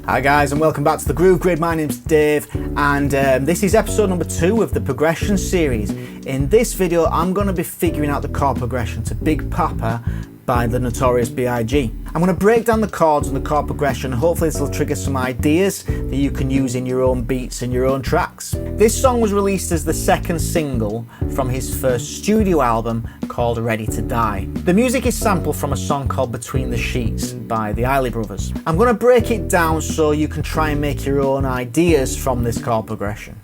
Hi guys, and welcome back to the Groove Grid. My name's Dave, and this is episode number 2 of the progression series. In this video I'm going to be figuring out the chord progression to Big Poppa by the Notorious BIG. I'm going to break down the chords and the chord progression. Hopefully this will trigger some ideas that you can use in your own beats and your own tracks. This song was released as the second single from his first studio album called Ready to Die. The music is sampled from a song called Between the Sheets by the Analyse brothers. I'm going to break it down so you can try and make your own ideas from this chord progression.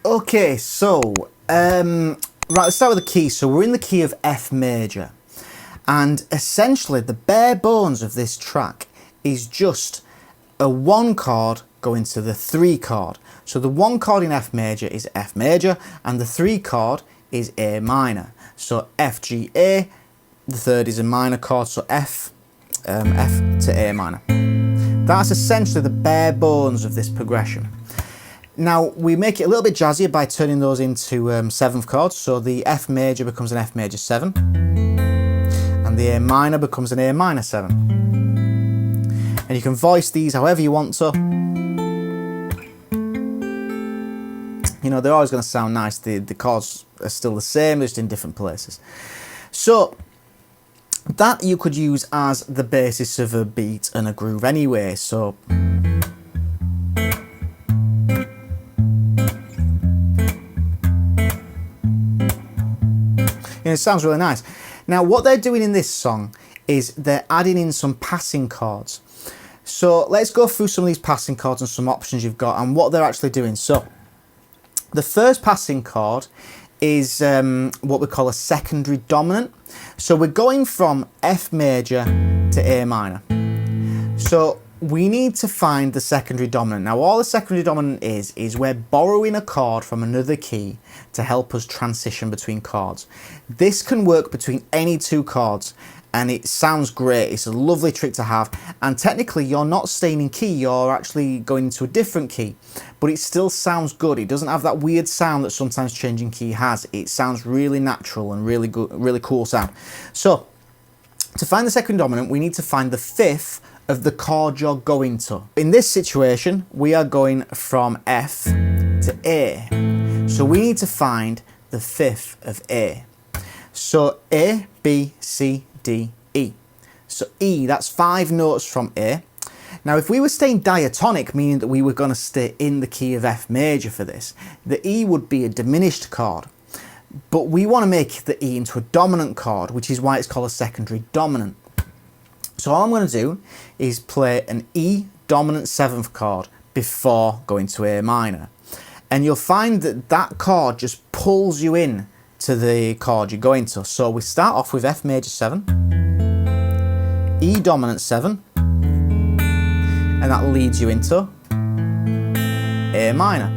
Okay, so, right, let's start with the key. So we're in the key of F major. And essentially the bare bones of this track is just a 1 chord going to the 3 chord. So the 1 chord in F major is F major, and the 3 chord is A minor. So F, G, A, the third is a minor chord, so F to A minor. That's essentially the bare bones of this progression. Now, we make it a little bit jazzier by turning those into 7th chords. So the F major becomes an F major 7, and the A minor becomes an A minor 7. And you can voice these however you want to. You know, they're always going to sound nice. The chords are still the same, just in different places. So that you could use as the basis of a beat and a groove anyway. So it sounds really nice. Now what they're doing in this song is they're adding in some passing chords. So let's go through some of these passing chords and some options you've got and what they're actually doing. So the first passing chord is what we call a secondary dominant. So we're going from F major to A minor. So we need to find the secondary dominant. Now all the secondary dominant is we're borrowing a chord from another key to help us transition between chords. This can work between any 2 chords and it sounds great. It's a lovely trick to have, and technically you're not staying in key, you're actually going into a different key, but it still sounds good. It doesn't have that weird sound that sometimes changing key has. It sounds really natural and really good, really cool sound. So to find the second dominant, we need to find the 5th of the chord you're going to. In this situation, we are going from F to A. So we need to find the 5th of A. So A, B, C, D, E. So E, that's 5 notes from A. Now if we were staying diatonic, meaning that we were going to stay in the key of F major for this, the E would be a diminished chord. But we want to make the E into a dominant chord, which is why it's called a secondary dominant. So all I'm going to do is play an E dominant 7th chord before going to A minor. And you'll find that that chord just pulls you in to the chord you're going to. So we start off with F major 7, E dominant 7, and that leads you into A minor.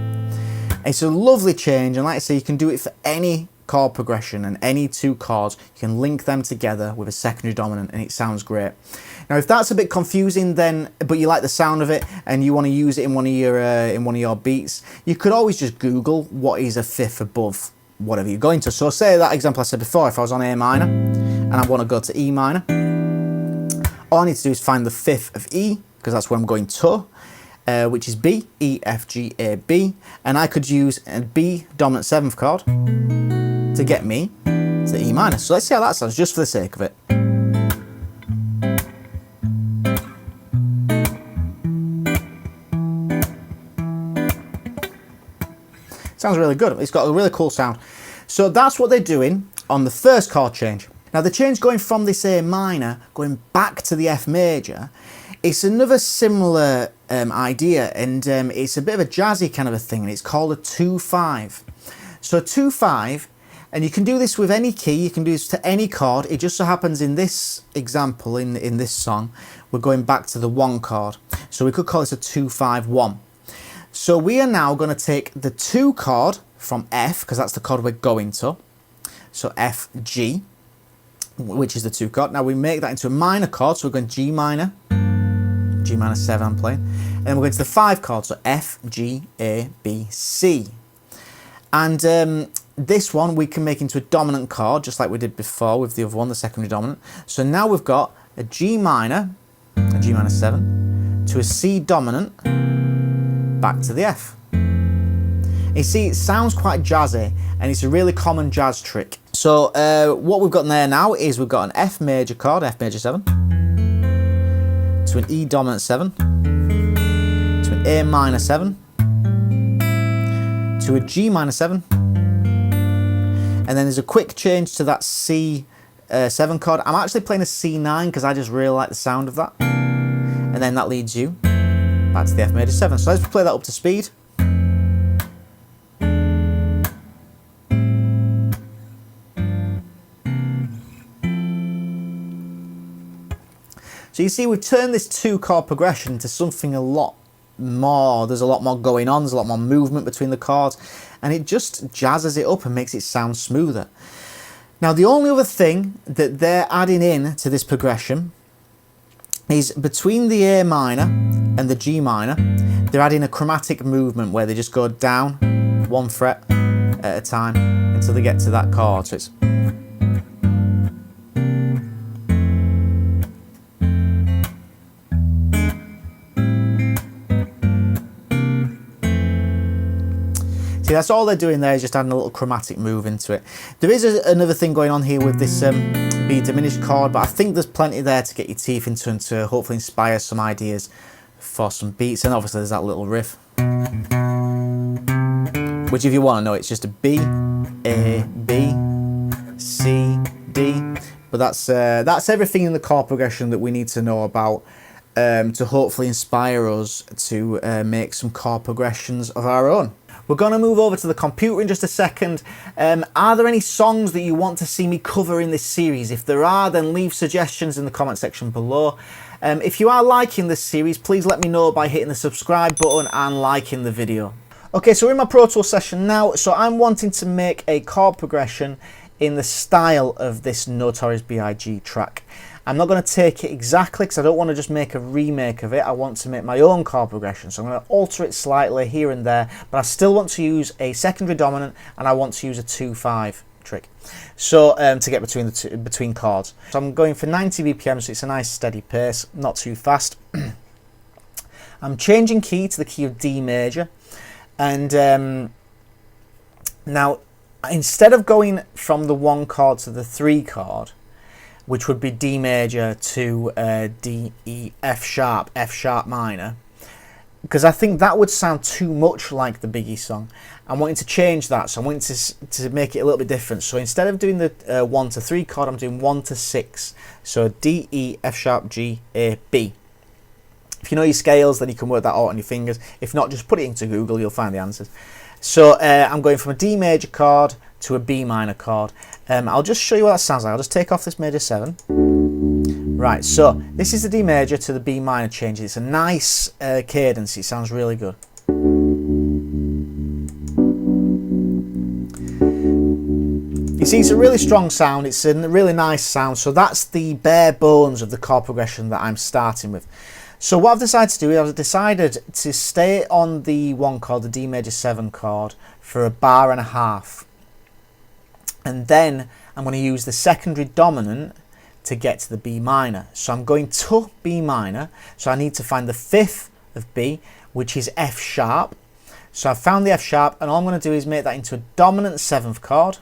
It's a lovely change, and like I say, you can do it for any chord progression and any 2 chords. You can link them together with a secondary dominant and it sounds great. Now if that's a bit confusing then, but you like the sound of it and you want to use it in one of your beats, you could always just Google what is a 5th above whatever you're going to. So say that example I said before, if I was on A minor and I want to go to E minor, all I need to do is find the 5th of E, because that's where I'm going to, which is B, E, F, G, A, B, and I could use a B dominant 7th chord to get me to E minor. So let's see how that sounds, just for the sake of it. Sounds really good. It's got a really cool sound. So that's what they're doing on the first chord change. Now the change going from this A minor, going back to the F major, it's another similar idea, and it's a bit of a jazzy kind of a thing, and it's called a 2-5. So a 2-5, and you can do this with any key, you can do this to any chord. It just so happens in this example, in this song, we're going back to the 1 chord. So we could call this a 2-5-1. So we are now going to take the 2 chord from F, because that's the chord we're going to, so F, G, which is the 2 chord. Now we make that into a minor chord, so we're going G minor, G minor 7 I'm playing, and then we're going to the 5 chord, so F, G, A, B, C. And this one we can make into a dominant chord, just like we did before with the other one, the secondary dominant. So now we've got a G minor 7, to a C dominant, back to the F. You see, it sounds quite jazzy, and it's a really common jazz trick. So what we've got there now is we've got an F major chord, F major 7, to an E dominant 7, to an A minor 7, to a G minor 7, and then there's a quick change to that C 7 chord. I'm actually playing a C9 because I just really like the sound of that. And then that leads you back to the F major 7. So let's play that up to speed. So you see, we've turned this 2 chord progression into something a lot more. There's a lot more going on, there's a lot more movement between the chords, and it just jazzes it up and makes it sound smoother. Now the only other thing that they're adding in to this progression is between the A minor and the G minor, they're adding a chromatic movement where they just go down 1 fret at a time until they get to that chord. So it's see, that's all they're doing there, is just adding a little chromatic move into it. There is another thing going on here with this B diminished chord, but I think there's plenty there to get your teeth into and to hopefully inspire some ideas for some beats. And obviously there's that little riff, which if you want to know, it's just a B, A, B, C, D. But that's everything in the chord progression that we need to know about to hopefully inspire us to make some chord progressions of our own. We're going to move over to the computer in just a second. Are there any songs that you want to see me cover in this series? If there are, then leave suggestions in the comment section below. If you are liking this series, please let me know by hitting the subscribe button and liking the video. Okay, so we're in my Pro Tools session now. So I'm wanting to make a chord progression in the style of this Notorious BIG track. I'm not going to take it exactly because I don't want to just make a remake of it. I want to make my own chord progression. So I'm going to alter it slightly here and there, but I still want to use a secondary dominant and I want to use a 2-5 trick. So to get between chords. So I'm going for 90 BPM, so it's a nice steady pace, not too fast. I'm changing key to the key of D major. And now instead of going from the 1 chord to the 3 chord, which would be D major to D, E, F sharp minor, because I think that would sound too much like the Biggie song. I'm wanting to change that, so I'm wanting to make it a little bit different. So instead of doing the 1 to 3 chord, I'm doing 1 to 6. So D, E, F sharp, G, A, B. If you know your scales, then you can work that out on your fingers. If not, just put it into Google, you'll find the answers. So I'm going from a D major chord to a B minor chord. I'll just show you what that sounds like. I'll just take off this major 7. Right, so this is the D major to the B minor change. It's a nice cadence. It sounds really good. You see, it's a really strong sound. It's a really nice sound. So that's the bare bones of the chord progression that I'm starting with. So what I've decided to do is I've decided to stay on the 1 chord, the D major 7 chord, for 1.5 bars. And then I'm going to use the secondary dominant to get to the B minor. So I'm going to B minor. So I need to find the 5th of B, which is F sharp. So I've found the F sharp, and all I'm going to do is make that into a dominant 7th chord.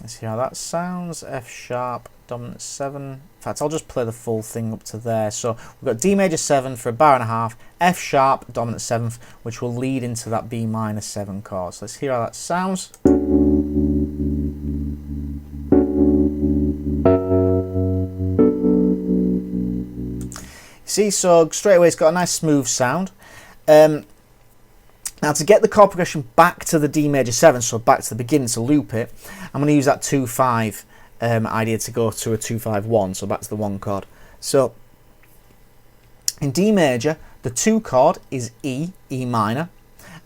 Let's see how that sounds. F sharp, dominant 7. In fact, I'll just play the full thing up to there. So we've got D major 7 for 1.5 bars, F sharp, dominant 7th, which will lead into that B minor 7 chord. So let's hear how that sounds. See, so straight away it's got a nice smooth sound. Now to get the chord progression back to the D major 7, so back to the beginning to loop it, I'm going to use that 2-5 idea to go to a 2-5-1, so back to the 1 chord. So in D major, the 2 chord is E, E minor,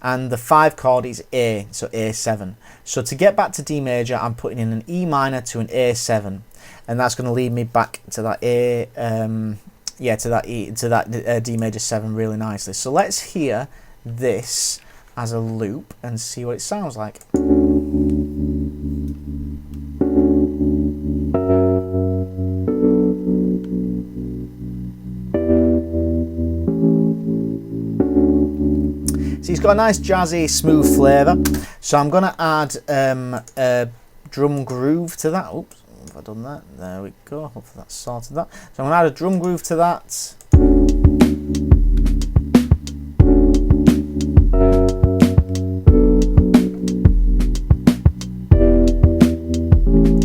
and the 5 chord is A, so A7. So to get back to D major, I'm putting in an E minor to an A7, and that's going to lead me back to that D major 7 really nicely. So let's hear this as a loop and see what it sounds like. So it's got a nice jazzy, smooth flavour. So I'm going to add a drum groove to that. Oops, have I done that? There we go. Hopefully that's sorted that. So I'm going to add a drum groove to that.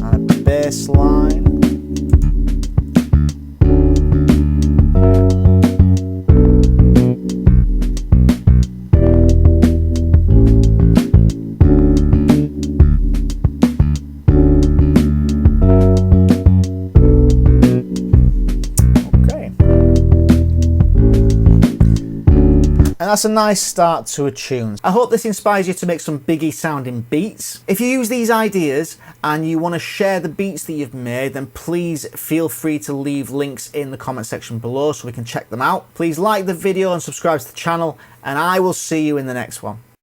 And a bass line. And that's a nice start to a tune. I hope this inspires you to make some Biggie sounding beats. If you use these ideas and you want to share the beats that you've made, then please feel free to leave links in the comment section below so we can check them out. Please like the video and subscribe to the channel, and I will see you in the next one.